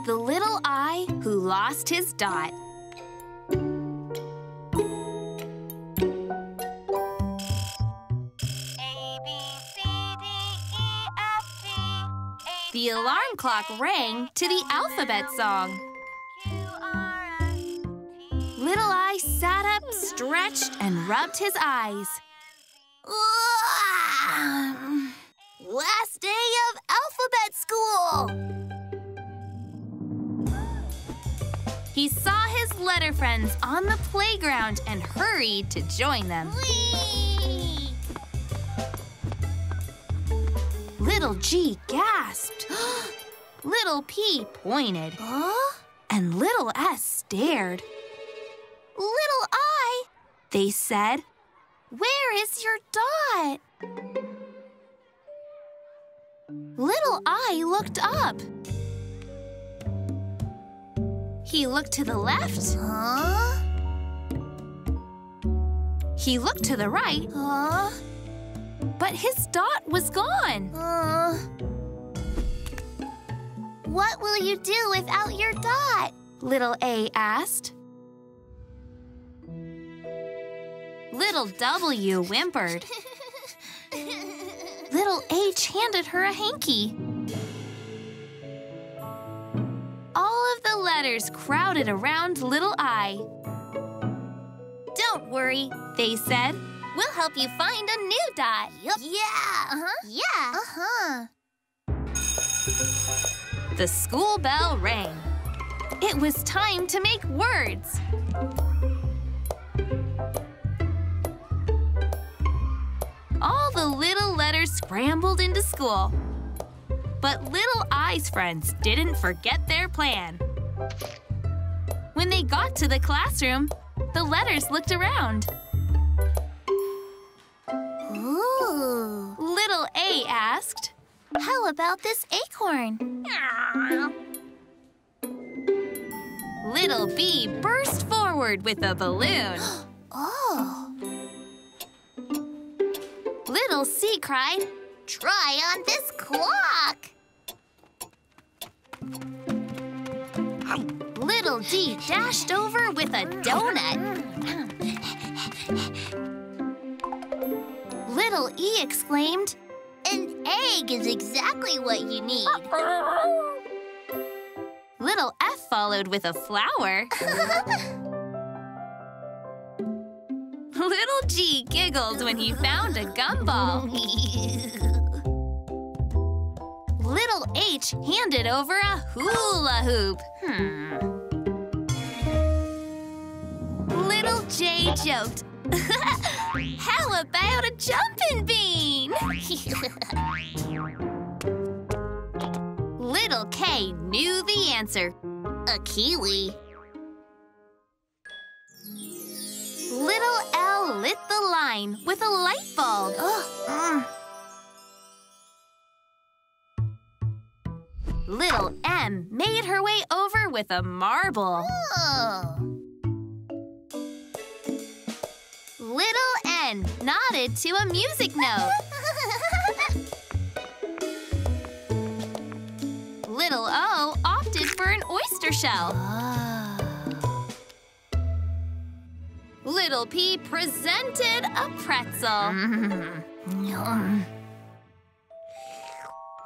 The little eye who lost his dot. The alarm clock rang to the alphabet song. Little Eye sat up, stretched, and rubbed his eyes. Last day of alphabet school! He saw his letter friends on the playground and hurried to join them. Whee! Little G gasped. Little P pointed. Huh? And little S stared. Little I, They said, where is your dot? Little I looked up. He looked to the left. Huh? He looked to the right, Huh? but his dot was gone. What will you do without your dot? Little A asked. Little W whimpered. Little H handed her a hanky. All of the letters crowded around Little I. Don't worry, They said, we'll help you find a new dot. Yup. Yeah. Yeah. the school bell rang. It was time to make words. All the little letters scrambled into school. But Little I's friends didn't forget their plan. When they got to the classroom, the letters looked around. Ooh. Little A asked, How about this acorn? Little B burst forward with a balloon. Oh. Little C cried, Try on this clock. Little D dashed over with a donut. Little E exclaimed, An egg is exactly what you need. Little F followed with a flower. Little G giggled when he found a gumball. Little H handed over a hula hoop. Little J joked, How about a jumping bean? Little K knew the answer, a kiwi. Little L lit the line with a light bulb. Little M made her way over with a marble. Oh. Little N nodded to a music note. Little O opted for an oyster shell. Little P presented a pretzel.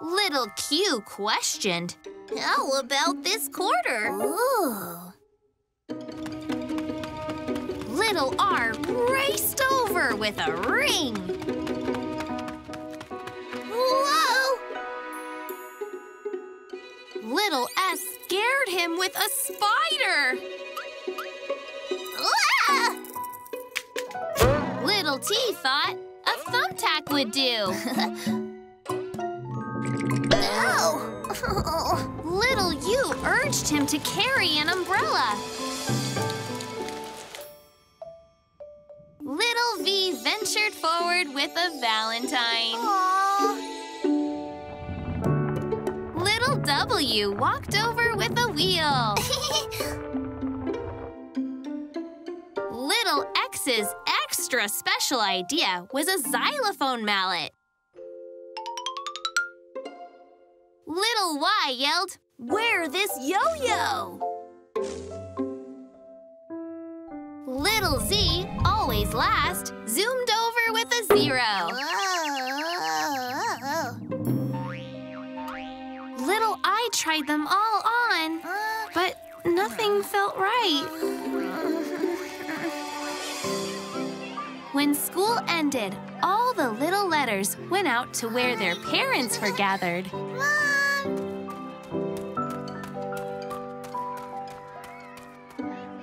Little Q questioned, How about this quarter? Ooh. Little R raced over with a ring. Whoa! Little S scared him with a spider. Ah! Little T thought a thumbtack would do. Ow! Little U urged him to carry an umbrella. Little V ventured forward with a valentine. Aww. Little W walked over with a wheel. Little X's extra special idea was a xylophone mallet. Little Y yelled, Wear this yo-yo! Little Z, always last, zoomed over with a 0. Little I tried them all on, but nothing felt right. When school ended, all the little letters went out to where their parents were gathered.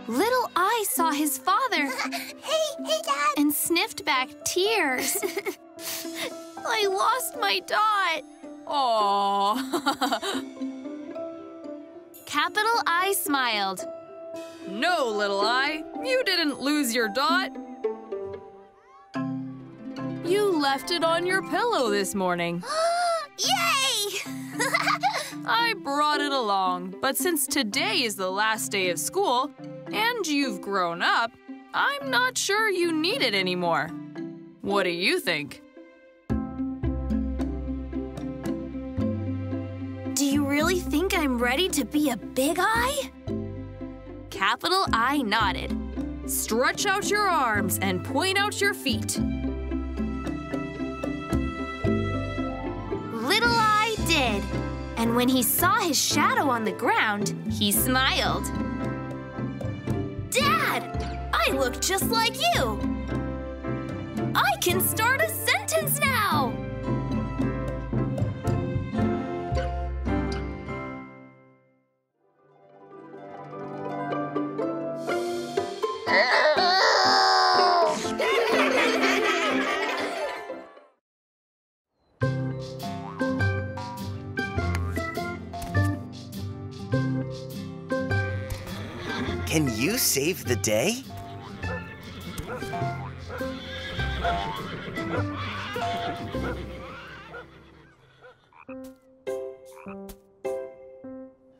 Little I saw his father. Hey, Dad! And sniffed back tears. I lost my dot. Aww. Capital I smiled. No, Little I, you didn't lose your dot. You left it on your pillow this morning. Yay! I brought it along, but since today is the last day of school, and you've grown up, I'm not sure you need it anymore. What do you think? Do you really think I'm ready to be a big eye? Capital I nodded. Stretch out your arms and point out your feet. Little I did. And when he saw his shadow on the ground, he smiled. Dad, I look just like you. I can start a sentence now. Can you save the day?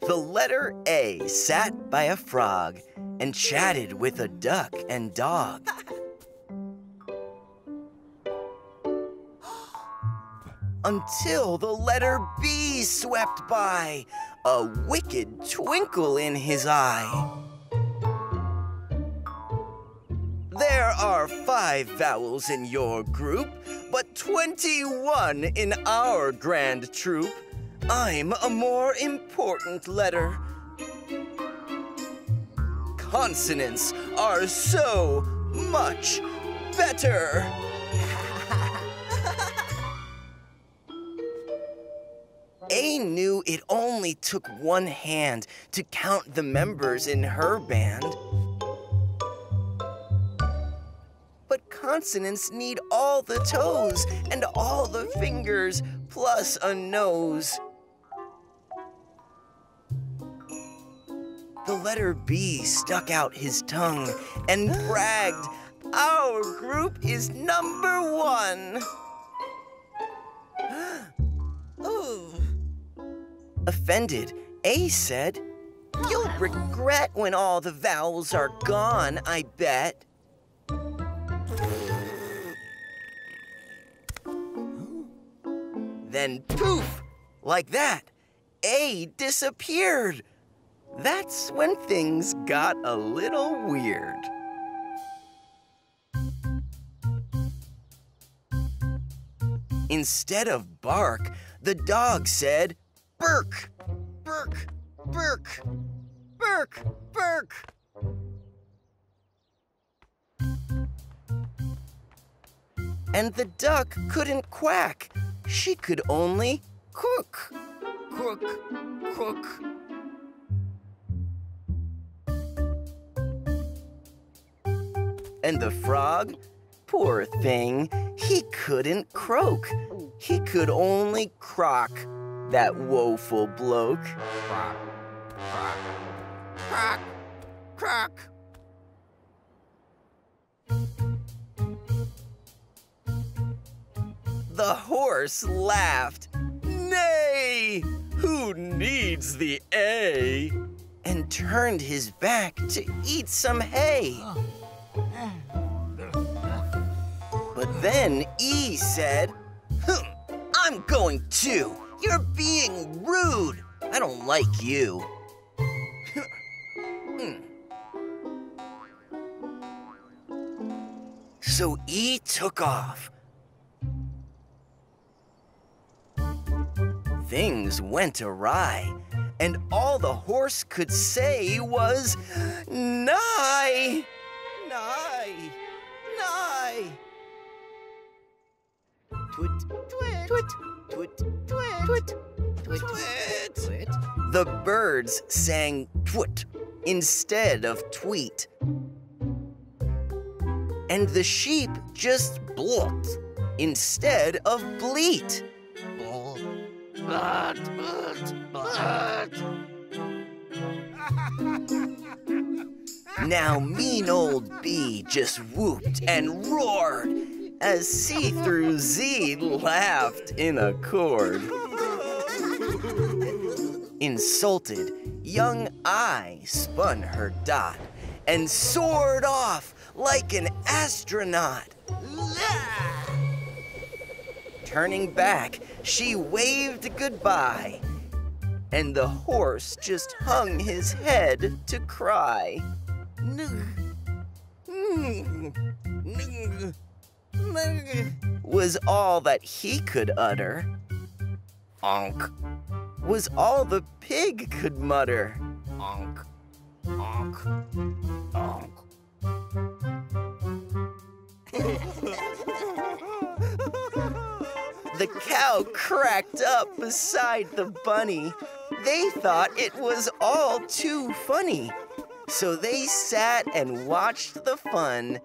The letter A sat by a frog and chatted with a duck and dog. Until the letter B swept by, a wicked twinkle in his eye. There are 5 vowels in your group, but 21 in our grand troop. I'm a more important letter. Consonants are so much better. A knew it only took one hand to count the members in her band. But consonants need all the toes and all the fingers, plus a nose. The letter B stuck out his tongue and bragged, "Our group is #1. Ooh. Offended, A said, "You'll regret when all the vowels are gone, I bet." Then poof, like that, A disappeared. That's when things got a little weird. Instead of bark, the dog said, "Burk, burk, burk, burk, burk." And the duck couldn't quack. She could only crook, crook, crook. And the frog, poor thing, he couldn't croak. He could only crock, that woeful bloke. Crock, crock, crock, crock. The horse laughed. "Nay, who needs the A?" and turned his back to eat some hay. But then E said, "I'm going too. You're being rude. I don't like you. So E took off. Things went awry, and all the horse could say was, "Nigh, nigh, nigh." Twit, twit, twit, twit, twit, twit, twit, twit. The birds sang twit instead of tweet. And the sheep just blt instead of bleat. Blut, blut, blut. Now mean old B just whooped and roared as C through Z laughed in accord. Insulted, young I spun her dot and soared off like an astronaut. Turning back, she waved goodbye, and the horse just hung his head to cry. Was all that he could utter. Onk was all the pig could mutter. Onk, onk, onk. The cow cracked up beside the bunny. They thought it was all too funny. So they sat and watched the fun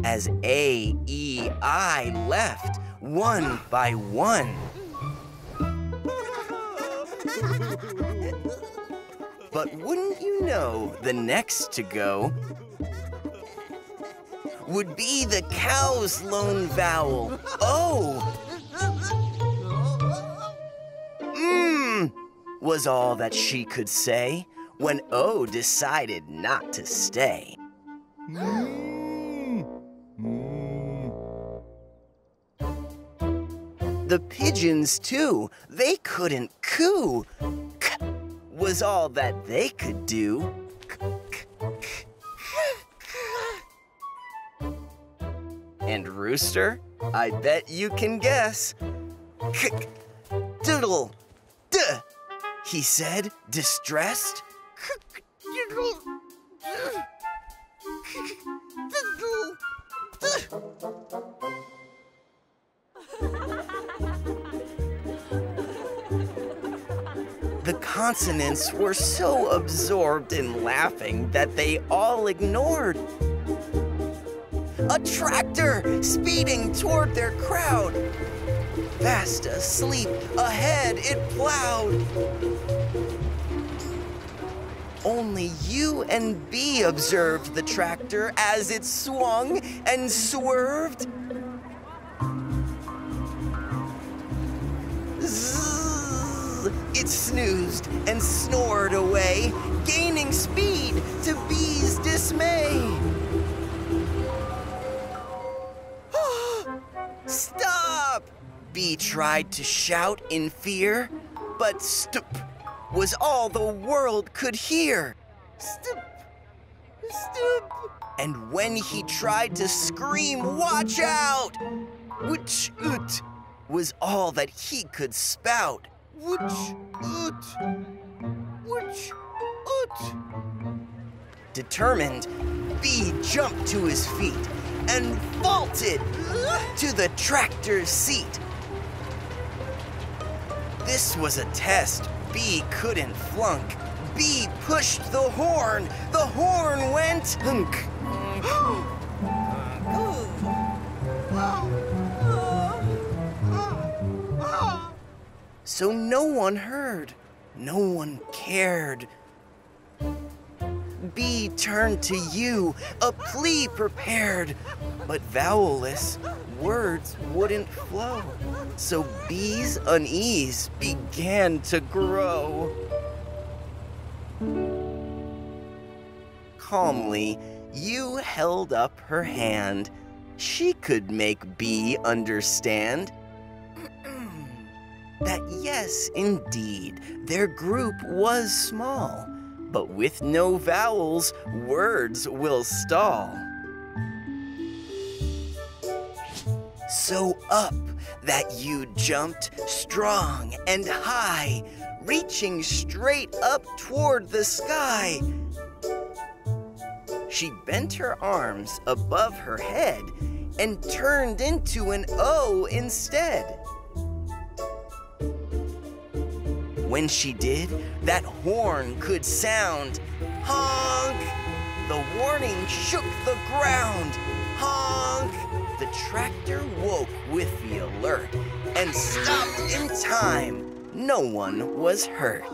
as A, E, I left one by one. But wouldn't you know, the next to go would be the cow's lone vowel, O. Was all that she could say when O decided not to stay. The pigeons, too, they couldn't coo. K was all that they could do. And Rooster, I bet you can guess. Doodle, duh, he said, distressed. The consonants were so absorbed in laughing that they all ignored. A tractor speeding toward their crowd. Fast asleep, ahead it plowed. Only U and B observed the tractor as it swung and swerved. Zzz, it snoozed and snored away, gaining speed to B's dismay. Stop! B tried to shout in fear, but stoop was all the world could hear. Stoop, stoop. And when he tried to scream, watch out! Wooch, oot, was all that he could spout. Wooch, oot, wooch, oot. Determined, B jumped to his feet and vaulted to the tractor's seat. This was a test B couldn't flunk. B pushed the horn went hunk. So no one heard, no one cared. B turned to U, a plea prepared, but vowelless words wouldn't flow. So B's unease began to grow. Calmly, U held up her hand. She could make B understand. that yes, indeed, their group was small, but with no vowels, words will stall. So up that you jumped, strong and high, reaching straight up toward the sky. She bent her arms above her head and turned into an O instead. When she did, that horn could sound. Honk! The warning shook the ground. Honk! The tractor woke with the alert and stopped in time. No one was hurt.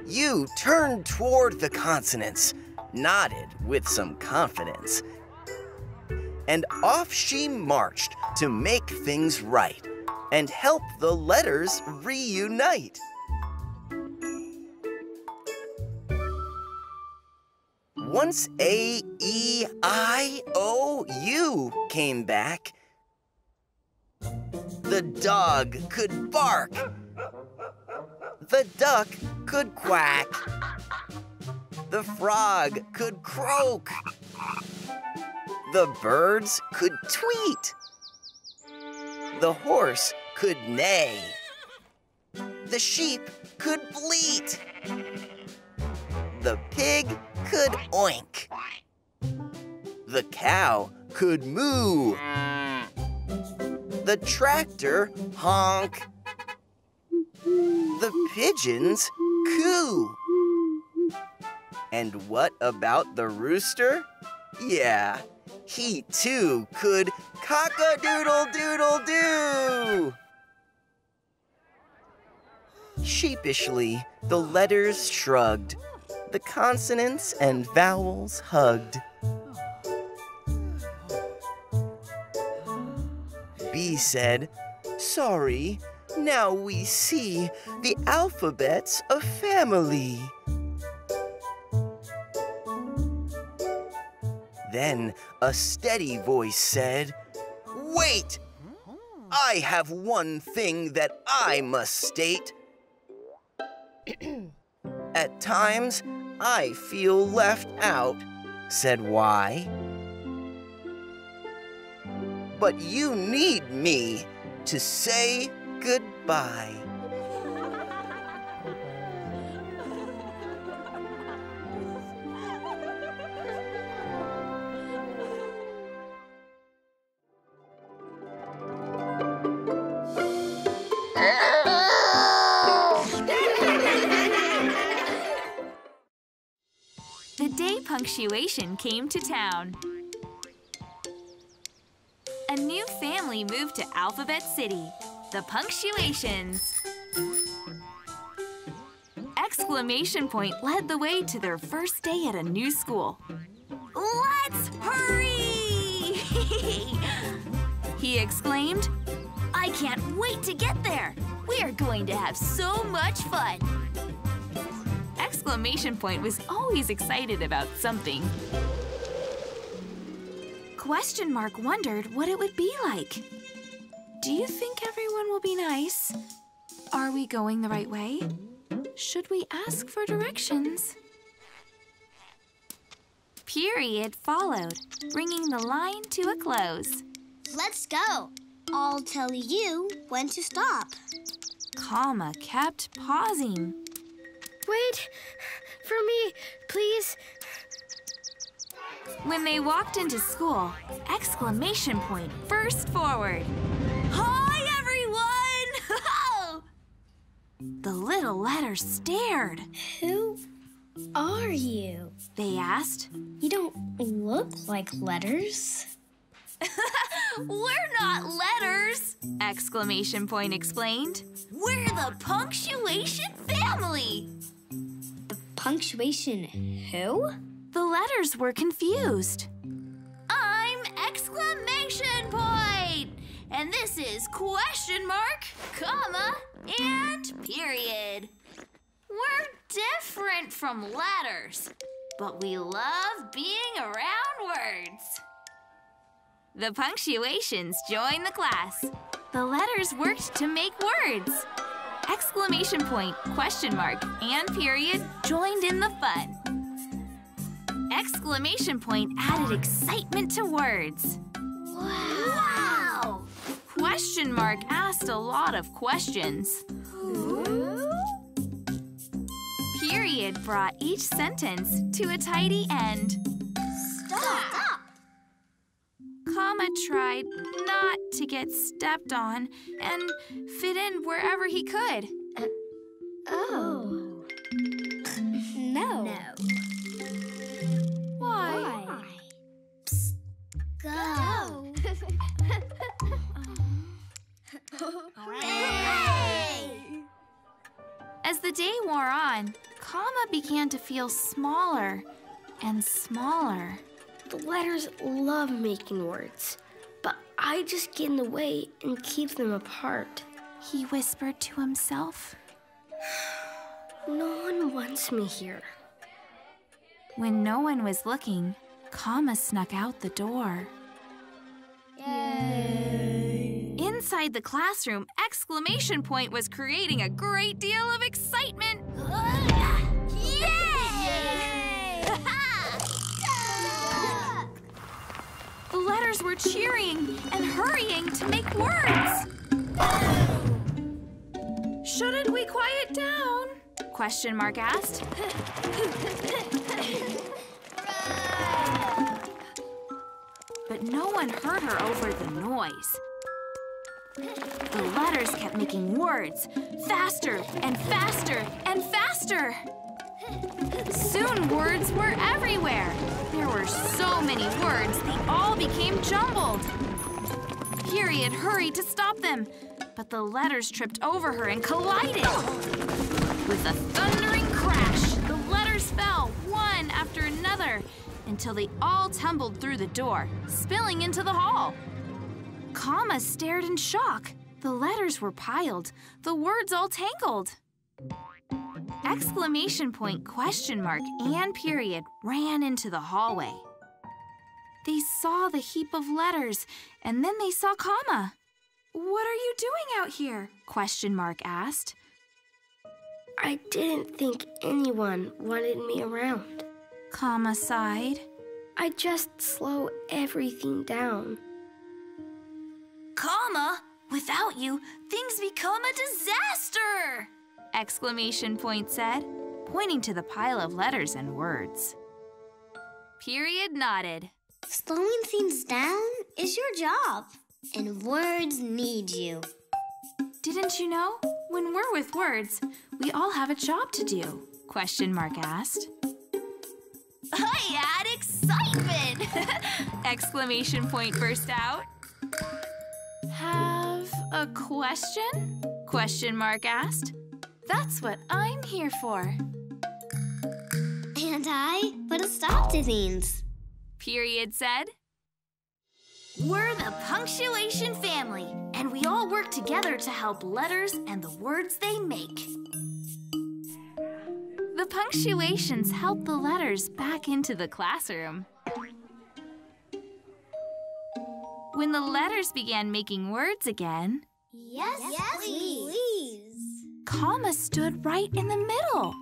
You turned toward the consonants, nodded with some confidence, and off she marched to make things right and help the letters reunite. Once A, E, I, O, U came back, the dog could bark, the duck could quack, the frog could croak, the birds could tweet, the horse could neigh, the sheep could bleat, the pig could oink, the cow could moo, the tractor honk, the pigeons coo. And what about the rooster? Yeah, he too could cock-a-doodle-doodle-doo. Sheepishly, the letters shrugged, the consonants and vowels hugged. B said, "Sorry, now we see the alphabet's a family." Then a steady voice said, "Wait! I have one thing that I must state. At times, I feel left out," said Y. "But you need me to say goodbye." The day Punctuation came to town. A new family moved to Alphabet City, the Punctuations. Exclamation Point led the way to their first day at a new school. "Let's hurry!" he exclaimed. "I can't wait to get there! We are going to have so much fun!" Exclamation Point was always excited about something. Question Mark wondered what it would be like. Do you think everyone will be nice? Are we going the right way? Should we ask for directions? Period followed, bringing the line to a close. Let's go. I'll tell you when to stop. Comma kept pausing. Wait for me, please. When they walked into school, Exclamation Point burst forward. "Hi, everyone!" The little letters stared. Who are you? They asked. You don't look like letters. "We're not letters!" Exclamation Point explained. "We're the Punctuation family!" The Punctuation who? The letters were confused. "I'm Exclamation Point! And this is question mark, comma, and period. We're different from letters. but we love being around words. The punctuations joined the class. The letters worked to make words. Exclamation point, question mark, and period joined in the fun. Exclamation point added excitement to words. Wow! Question mark asked a lot of questions. Period brought each sentence to a tidy end. Stop! Comma tried not to get stepped on and fit in wherever he could. Oh. No. Why? Psst. Go. Hooray! As the day wore on, Comma began to feel smaller and smaller. The letters love making words, but I just get in the way and keep them apart. He whispered to himself. No one wants me here. When no one was looking, Comma snuck out the door. Yay! Inside the classroom, exclamation point was creating a great deal of excitement. Yay! The letters were cheering and hurrying to make words. Shouldn't we quiet down? Question mark asked. But no one heard her over the noise. The letters kept making words, faster and faster and faster. Soon words were everywhere. There were so many words, they all became jumbled. Period hurried to stop them, but the letters tripped over her and collided. With a thundering crash, the letters fell one after another until they all tumbled through the door, spilling into the hall. Comma stared in shock. The letters were piled, the words all tangled. Exclamation point, question mark, and period ran into the hallway. They saw the heap of letters, and then they saw Comma. What are you doing out here? Question mark asked. I didn't think anyone wanted me around. Comma sighed. I just slow everything down. Comma, without you, things become a disaster! Exclamation point said, pointing to the pile of letters and words. Period nodded. Slowing things down is your job, and words need you. Didn't you know? When we're with words, we all have a job to do. Question mark asked. I add excitement! Exclamation point burst out. Have a question? Question mark asked. That's what I'm here for. And I put a stop to things. Period said. We're the Punctuation family, and we all work together to help letters and the words they make. The punctuations help the letters back into the classroom. When the letters began making words again, Yes, please. Comma stood right in the middle.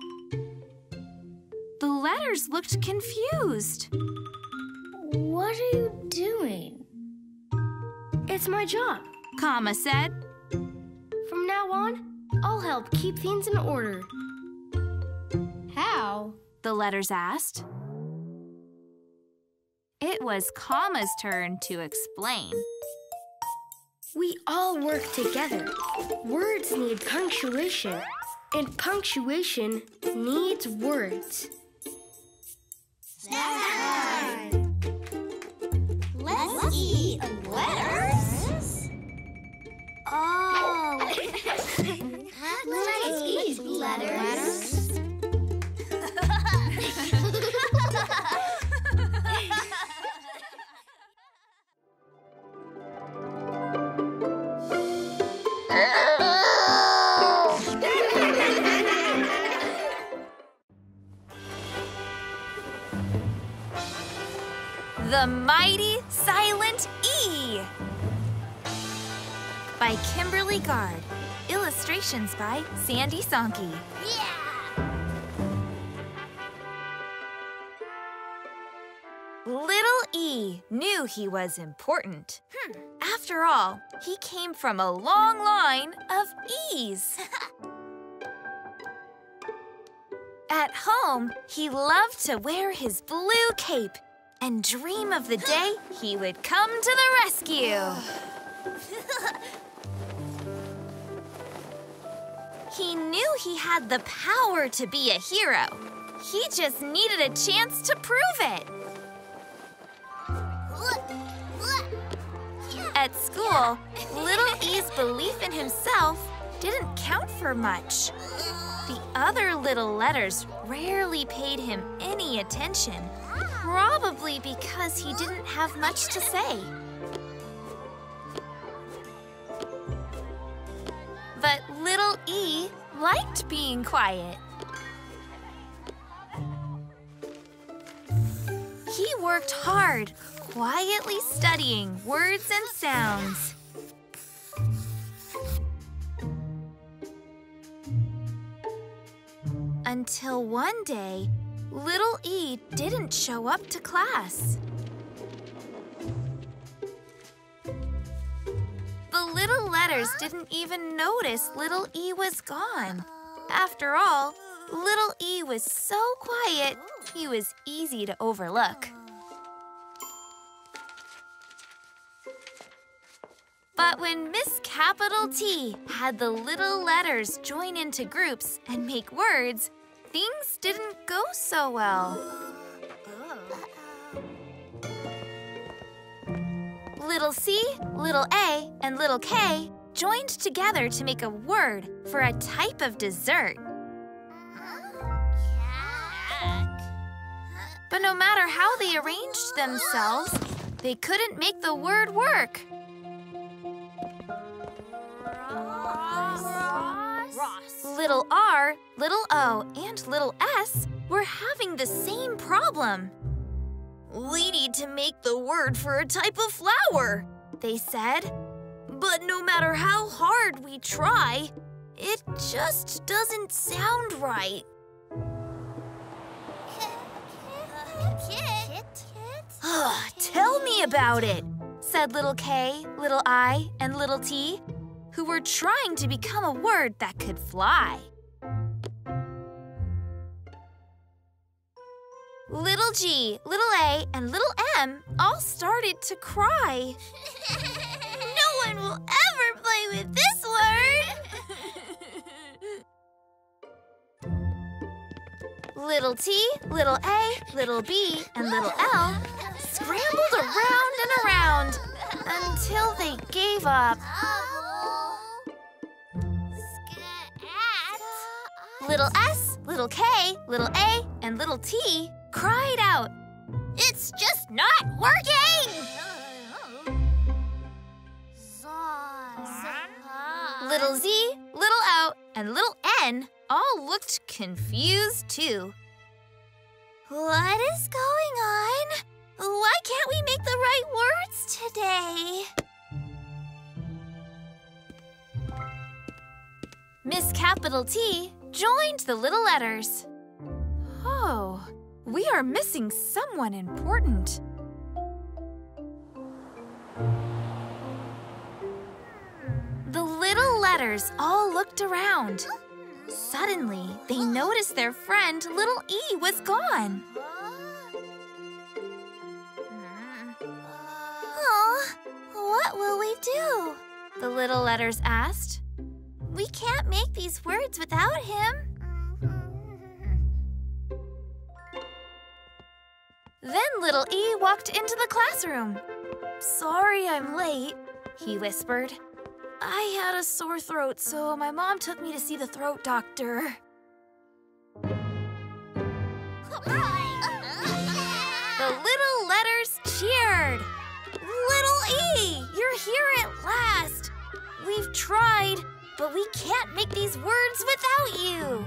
The letters looked confused. What are you doing? It's my job. Comma said. From now on, I'll help keep things in order. How? The letters asked. It was Comma's turn to explain. We all work together. Words need punctuation, and punctuation needs words. Snack time! Let's eat letters? Oh! Let's eat letters. The Mighty Silent E by Kimberly Gard. Illustrations by Sandy Sonke. Little E knew he was important. After all, he came from a long line of E's. At home, he loved to wear his blue cape and dream of the day he would come to the rescue. He knew he had the power to be a hero. He just needed a chance to prove it. At school, Little E's belief in himself didn't count for much. The other little letters rarely paid him any attention, probably because he didn't have much to say. But Little E liked being quiet. He worked hard, quietly studying words and sounds. Until one day, Little E didn't show up to class. The little letters didn't even notice Little E was gone. After all, Little E was so quiet, he was easy to overlook. But when Miss Capital T had the little letters join into groups and make words, things didn't go so well. Little C, Little A, and Little K joined together to make a word for a type of dessert. But no matter how they arranged themselves, they couldn't make the word work. Little R, Little O, and Little S were having the same problem. "We need to make the word for a type of flower," they said. "But no matter how hard we try, it just doesn't sound right." "Tell me about it," said Little K, Little I, and Little T, who were trying to become a word that could fly. Little G, Little A, and Little M all started to cry. "No one will ever play with this word!" Little T, Little A, Little B, and Little L scrambled around and around until they gave up. Little S, Little K, Little A, and Little T cried out, "It's just not working!" Little Z, Little O, and Little N all looked confused too. "What is going on? Why can't we make the right words today?" Miss Capital T joined the little letters. "Oh, we are missing someone important." The little letters all looked around. Suddenly, they noticed their friend Little E was gone. "Oh, what will we do?" the little letters asked. "We can't make these words without him." Then Little E walked into the classroom. "Sorry I'm late," he whispered. "I had a sore throat, so my mom took me to see the throat doctor." The little letters cheered. "Little E, you're here at last. We've tried, but we can't make these words without you."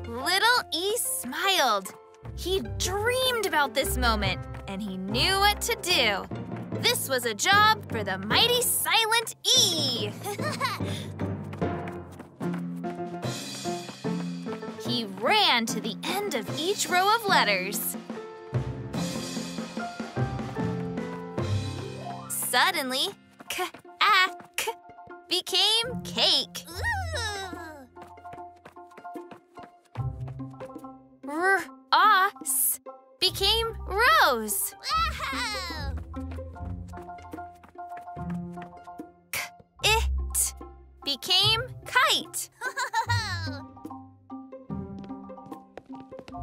Little E smiled. He dreamed about this moment, and he knew what to do. This was a job for the mighty Silent E! He ran to the end of each row of letters. Suddenly, k became cake. R-os became rose. K-it became kite.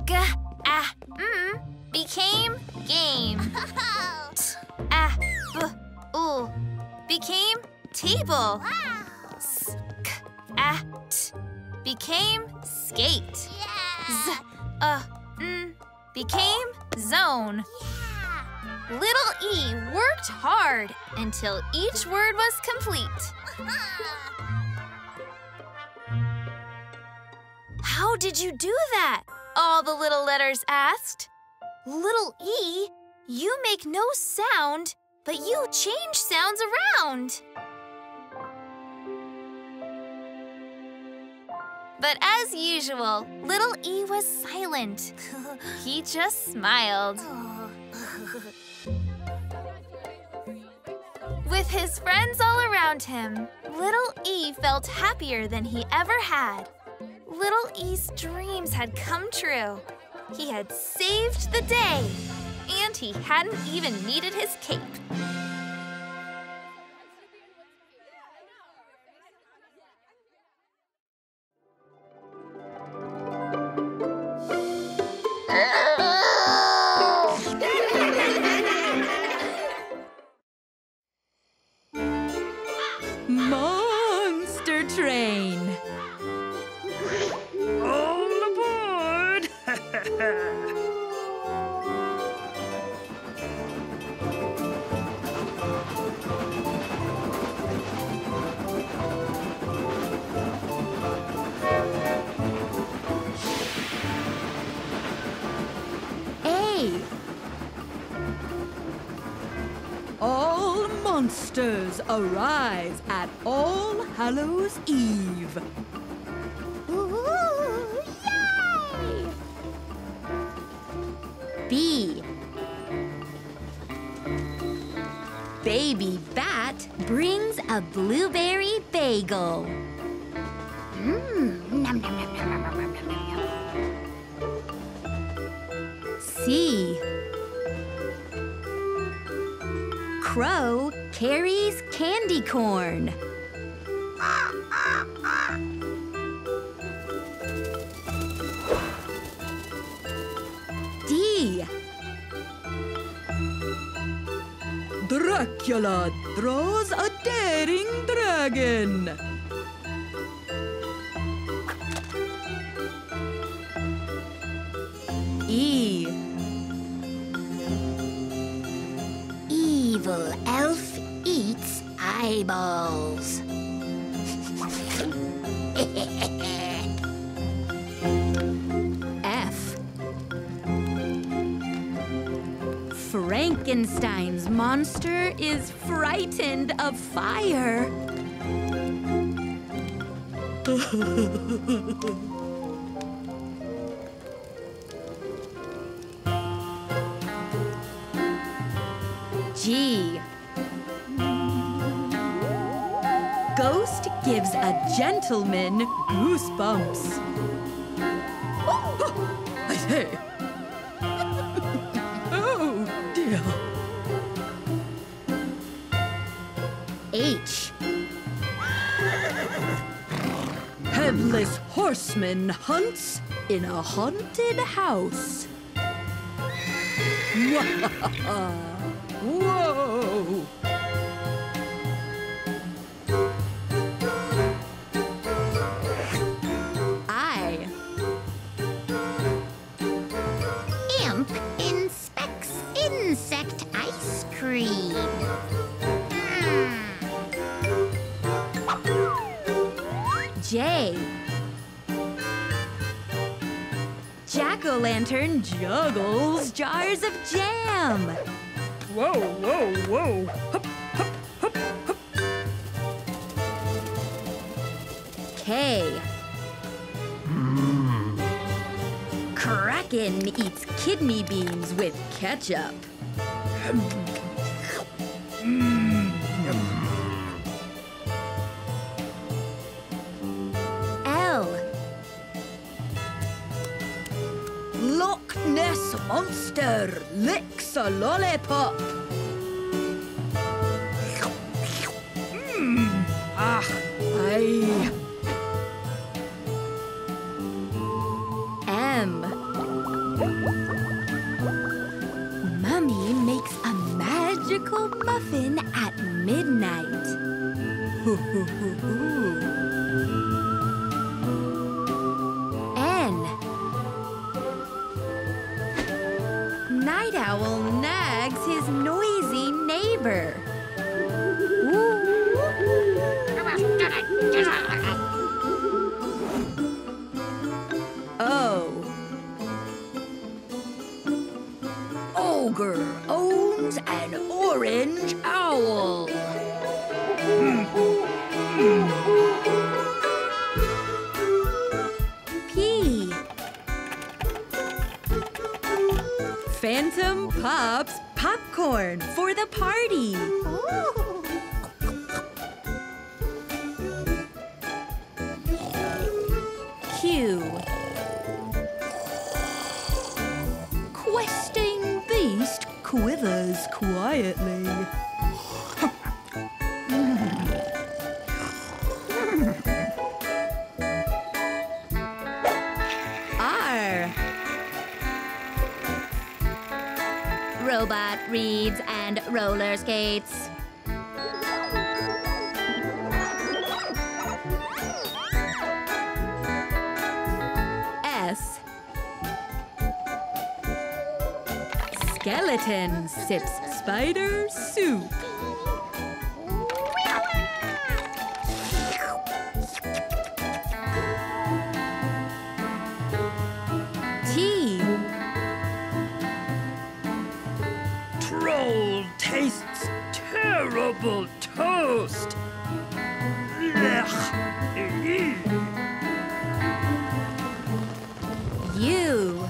G-a-m became game. T-a-b-u became table. S-k-at became skate. Z-n became zone. Little E worked hard until each word was complete. How did you do that? All the little letters asked. Little E, you make no sound, but you change sounds around. But as usual, little E was silent. He just smiled. With his friends all around him, little E felt happier than he ever had. Little E's dreams had come true. He had saved the day, and he hadn't even needed his cape. Monster train. All aboard! A. All monsters arise at All Hallows Eve. Ooh, yay! B. Baby Bat brings a blueberry bagel. Nom, nom, nom, nom, nom, nom, nom, nom. C. Crow carries candy corn. D. Dracula draws a daring dragon. E. Evil elf eats eyeballs. F. Frankenstein's monster is frightened of fire. G. Ghost gives a gentleman goosebumps. I say. Oh, dear. H. Headless horseman hunts in a haunted house. Whoa! I. Imp inspects insect ice cream. J. jack-o'-lantern juggles jars of jam. Whoa, whoa, whoa. Hup, hup, hup, hup. K. Kraken eats kidney beans with ketchup. L. Loch Ness Monster licks a lollipop. Aye. M. Mummy makes a magical muffin at midnight. N. Night owl nags his noisy neighbor. O. Ogre owns an orange owl. P. Phantom pops popcorn for the party. Q. Questing beast quivers quietly. R. Robot reads and roller skates. S. Skeleton sips spider soup. T. Troll tastes terrible toast. Blech. U.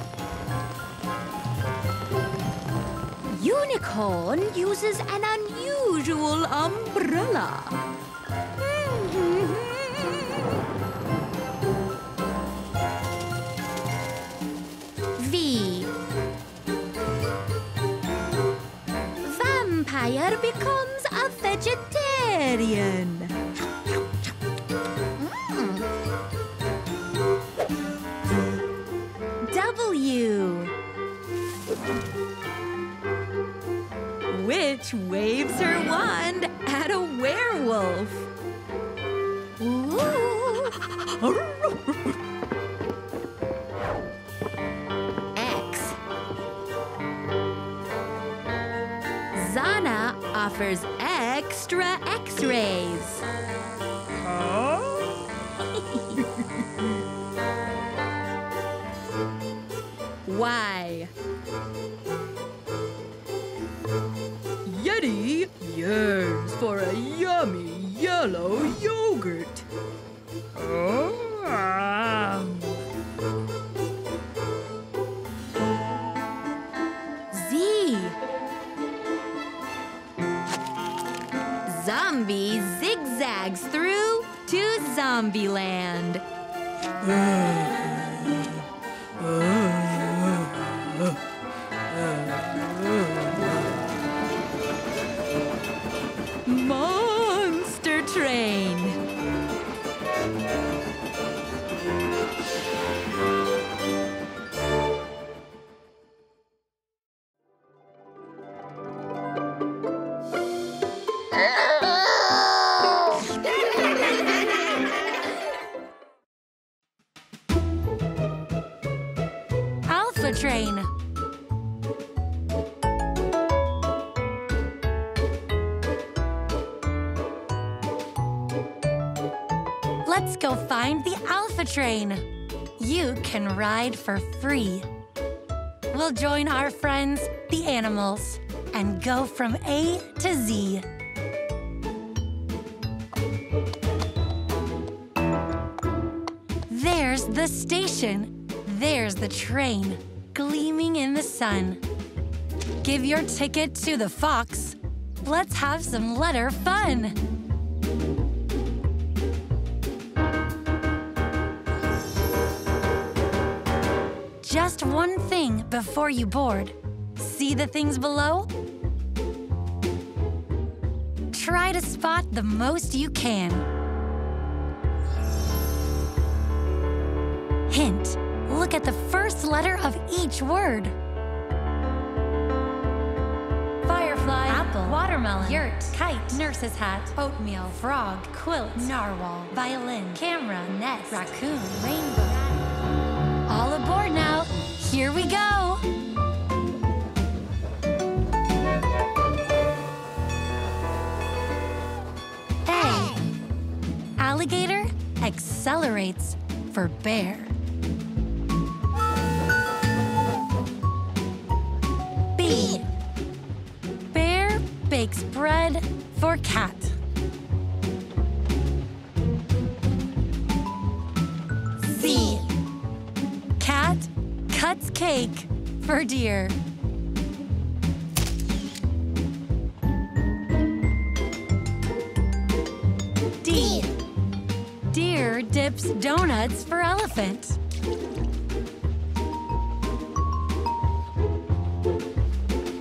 Unicorn uses an unusual umbrella. V. Vampire becomes a vegetarian. W. Witch waves her wand at a werewolf. X. Zana offers extra X-rays. Y. Yeti yearns for a yummy yellow yogurt. Z. Zombie zigzags through to Zombieland. Monster Train. Alphatrain. Let's go find the Alphatrain. you can ride for free. We'll join our friends, the animals, and go from A to Z. There's the station. There's the train, gleaming in the sun. Give your ticket to the Fox. Let's have some letter fun. Just one thing before you board. See the things below? Try to spot the most you can. Hint, look at the first letter of each word. Firefly, apple, watermelon, yurt, kite, nurse's hat, oatmeal, frog, quilt, narwhal, violin, camera, nest, raccoon, rainbow. All aboard now. Here we go. A. Alligator accelerates for bear. B. Bear bakes bread for cat. C. Cat cuts cake for deer. D. Deer dips donuts for elephant.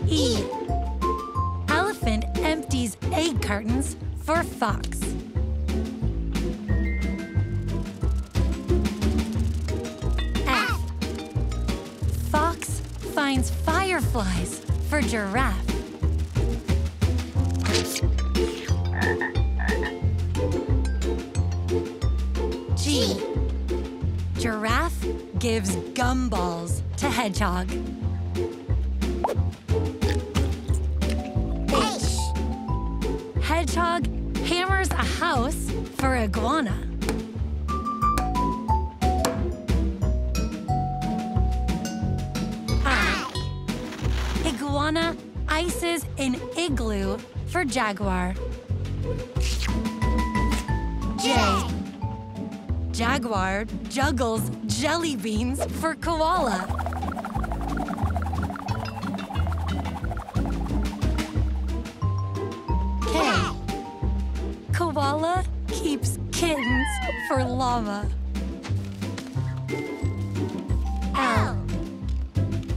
E. Elephant empties egg cartons for fox. F. Fox finds fireflies for giraffe. G. Giraffe gives gumballs to hedgehog. H. Hedgehog hammers a house for iguana. I. Iguana ices an igloo for jaguar. J. Jaguar juggles jelly beans for koala. K. Koala keeps kittens for llama. L.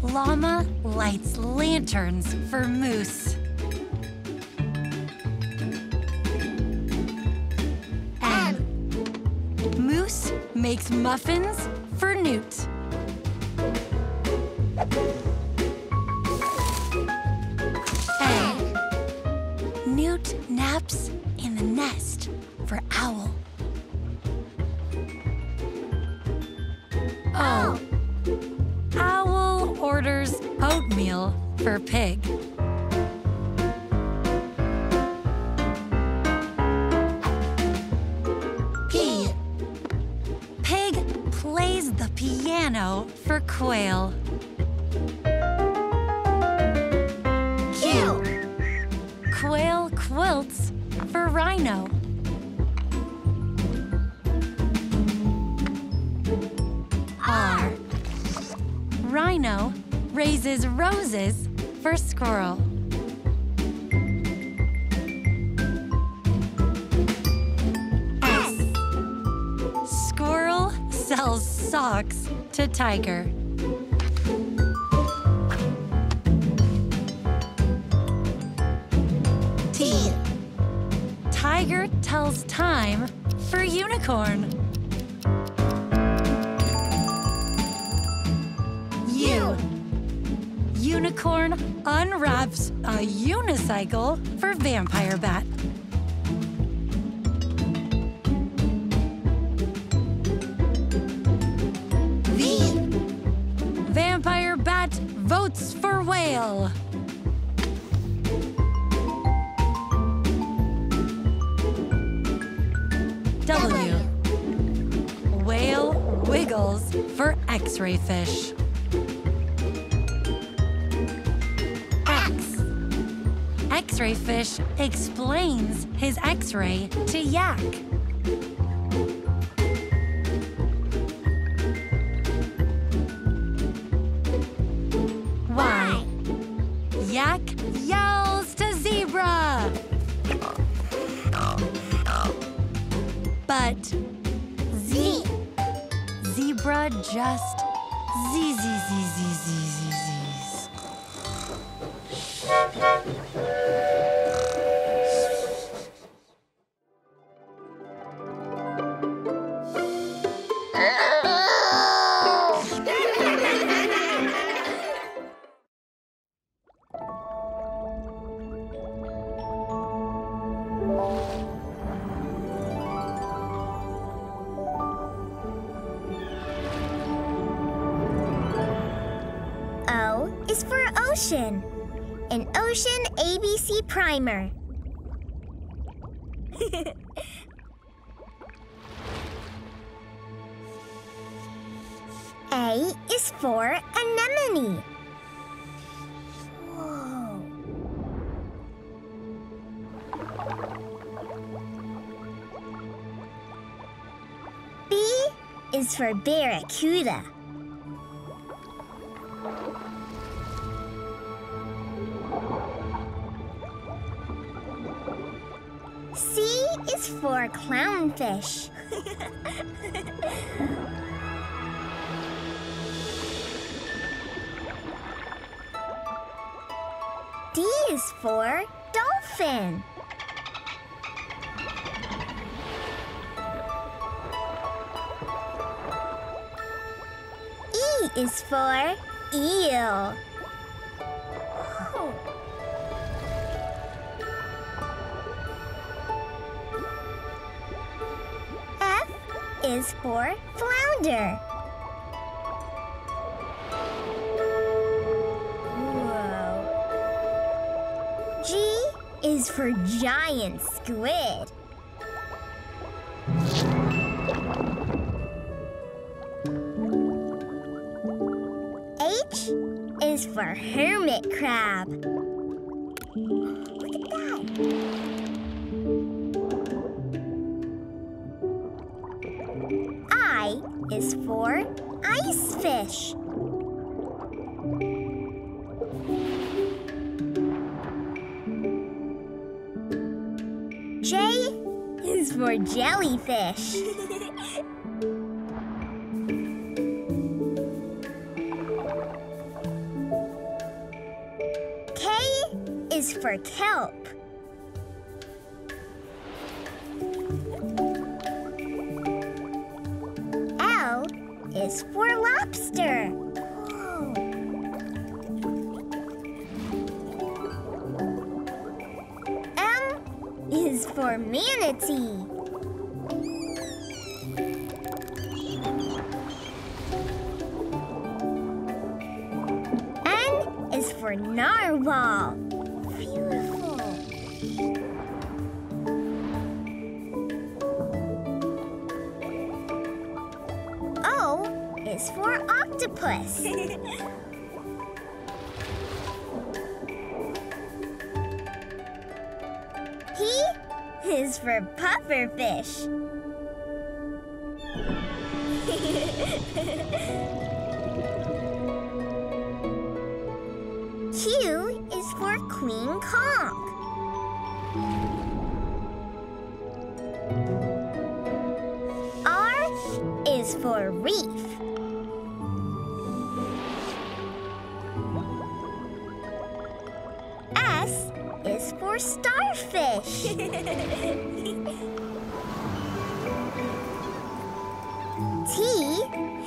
Llama lights lanterns for moose. N. Moose makes muffins for newt. A. Newt naps in the nest for owl. O. Owl orders oatmeal for pig. P. Pig plays the piano for quail. Q. Quail quilts for rhino. R. Rhino raises roses for squirrel. S. Squirrel sells socks to tiger. T. Tiger tells time for unicorn. U. Unicorn unwraps a unicycle for vampire bat. V. Vampire bat votes for whale. W. Whale Wiggles for X-ray fish. X. X-ray fish explains his X-ray to Yak. Y. Yak yells to Zebra. But Z. Zebra just z's. O is for ocean. An ocean ABC primer. A is for anemone. Whoa. B is for barracuda. C is for clownfish. D is for dolphin. E is for eel. Oh. F is for flounder. Whoa. G is for giant squid. H is for hermit crab. Look at that. I is for ice fish. J is for jellyfish. K is for kelp. L is for lobster. Whoa. M is for manatee. N is for narwhal. Beautiful. O is for octopus. P is for pufferfish. Q is for queen conch. R is for reef. S is for starfish. T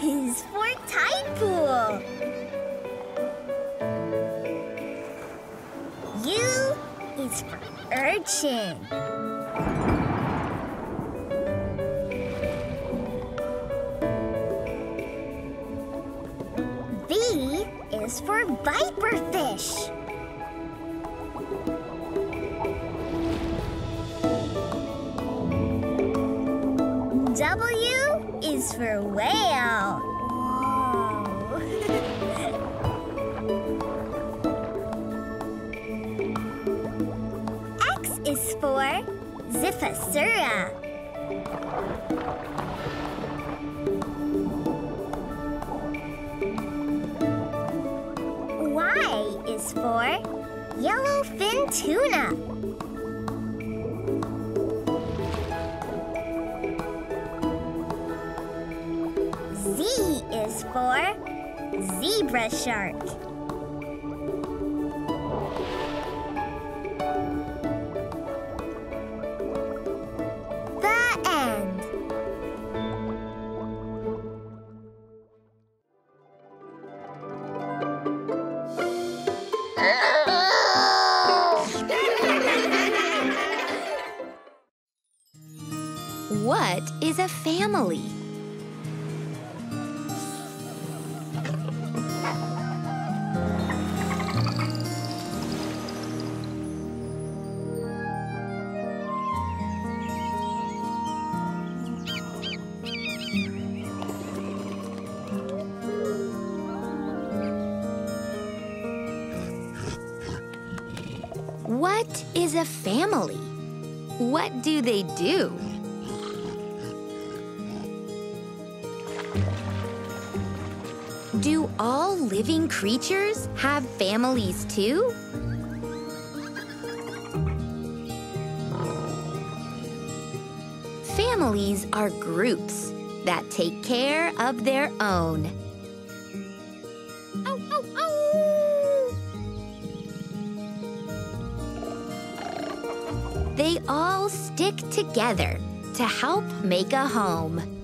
is for tide pool. U is for urchin. V is for viperfish. W is is for whale. Whoa. X is for Ziphasura. Y is for yellowfin tuna. Z is for zebra shark. The end. What is a family? What is a family? What do they do? Do all living creatures have families too? Families are groups that take care of their own. Ow, ow, ow. They all stick together to help make a home.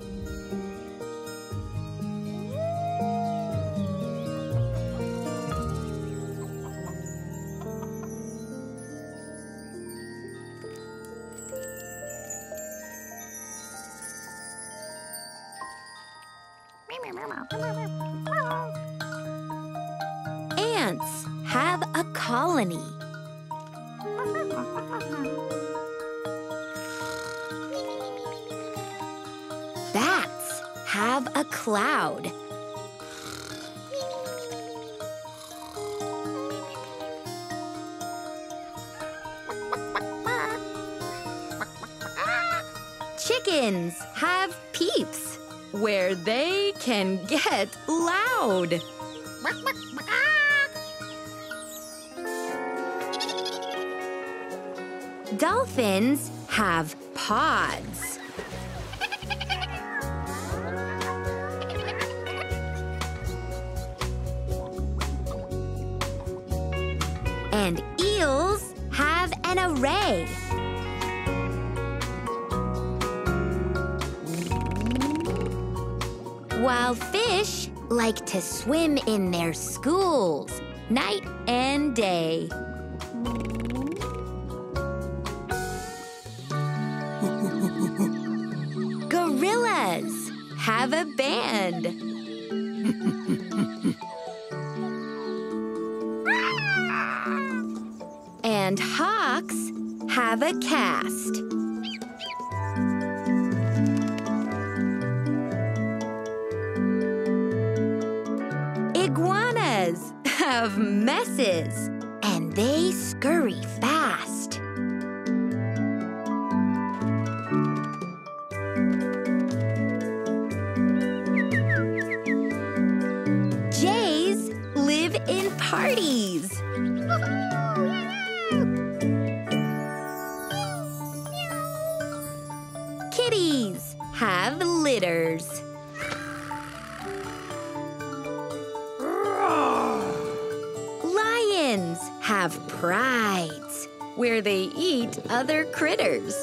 Ants have a colony. Bats have a cloud. Chickens have peeps, where they can get loud. Dolphins have pods. And eels have an array. While fish like to swim in their schools, night and day. Gorillas have a band. And hawks have a cast. Iguanas have messes, and they scurry fast. Jays live in parties. Kitties have litters. Lions have prides, where they eat other critters.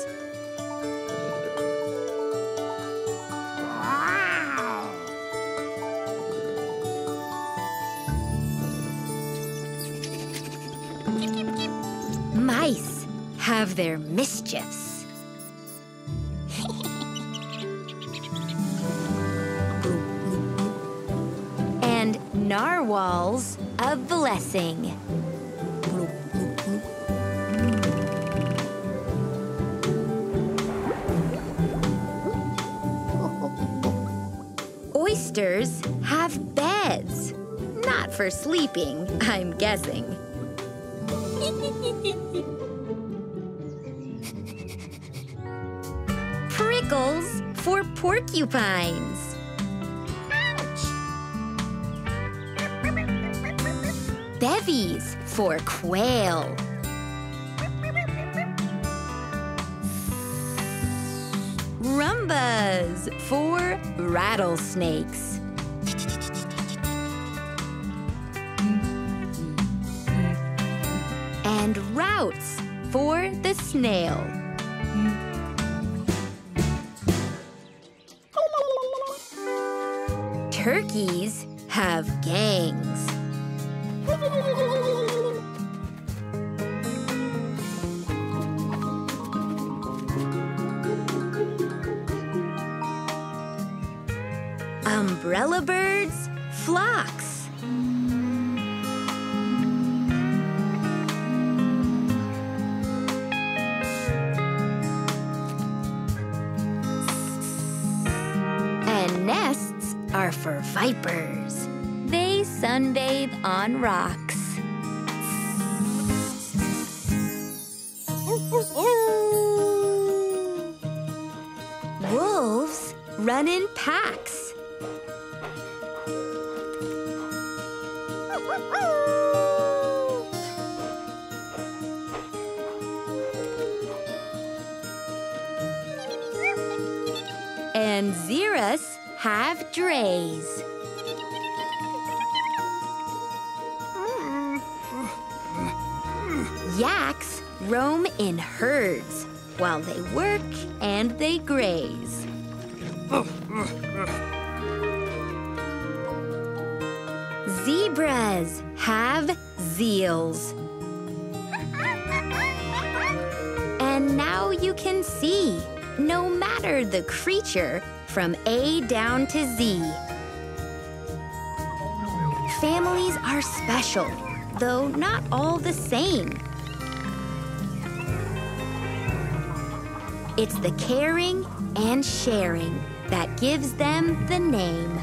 Mice have their mischiefs. And narwhals a blessing. Hamsters have beds. Not for sleeping, I'm guessing. Prickles for porcupines. Ouch! Bevies for quail. Rumbas for rattlesnakes. And routes for the snail. Turkeys have gangs. Umbrella birds, flocks. And nests are for vipers. They sunbathe on rocks. Wolves run in packs. And Xeras have drays. Yaks roam in herds while they work and they graze. Zebras have zeals. And now you can see, no matter the creature, from A down to Z. Families are special, though not all the same. It's the caring and sharing that gives them the name.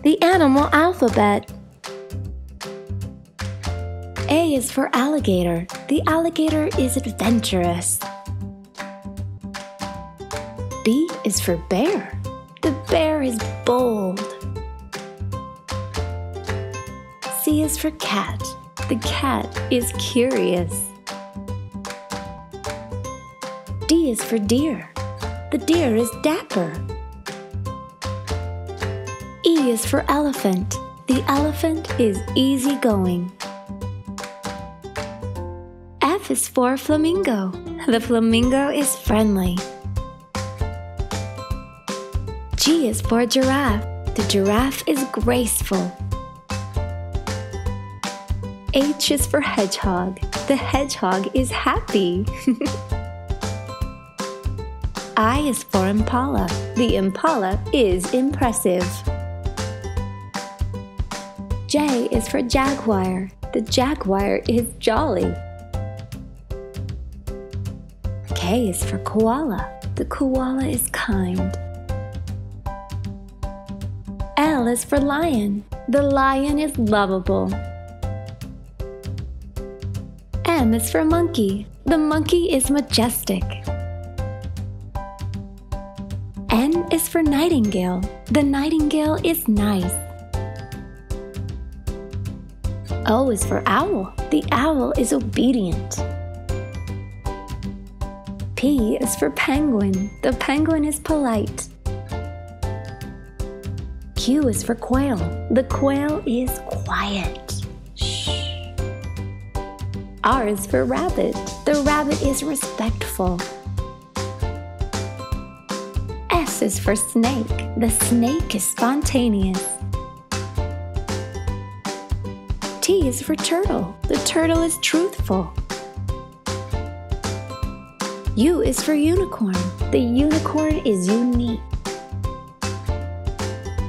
The animal alphabet. A is for alligator. The alligator is adventurous. B is for bear. The bear is bold. C is for cat. The cat is curious. D is for deer. The deer is dapper. E is for elephant. The elephant is easygoing. F is for flamingo. The flamingo is friendly. G is for giraffe. The giraffe is graceful. H is for hedgehog. The hedgehog is happy. I is for impala. The impala is impressive. J is for jaguar. The jaguar is jolly. K is for koala. The koala is kind. L is for lion. The lion is lovable. M is for monkey. The monkey is majestic. N is for nightingale. The nightingale is nice. O is for owl. The owl is obedient. P is for penguin. The penguin is polite. Q is for quail. The quail is quiet. Shh. R is for rabbit. The rabbit is respectful. S is for snake. The snake is spontaneous. T is for turtle. The turtle is truthful. U is for unicorn. The unicorn is unique.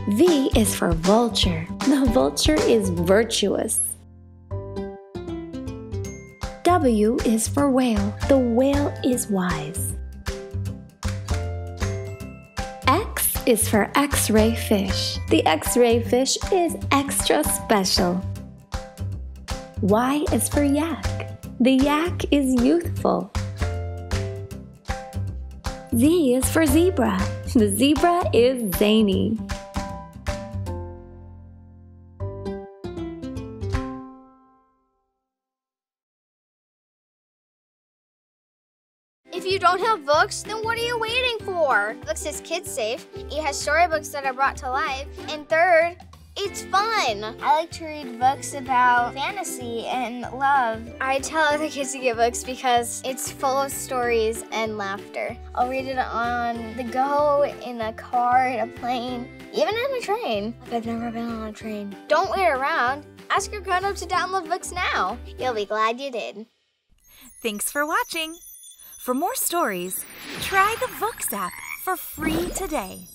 V is for vulture. The vulture is virtuous. W is for whale. The whale is wise. X is for X-ray fish. The X-ray fish is extra special. Y is for yak. The yak is youthful. Z is for zebra. The zebra is zany. If you don't have Vooks, then what are you waiting for? Vooks is kid-safe, it has storybooks that are brought to life, and third, it's fun. I like to read books about fantasy and love. I tell other kids to get Vooks because it's full of stories and laughter. I'll read it on the go, in a car, in a plane, even in a train. I've never been on a train. Don't wait around. Ask your grown-up to download Vooks now. You'll be glad you did. Thanks for watching. For more stories, try the Vooks app for free today.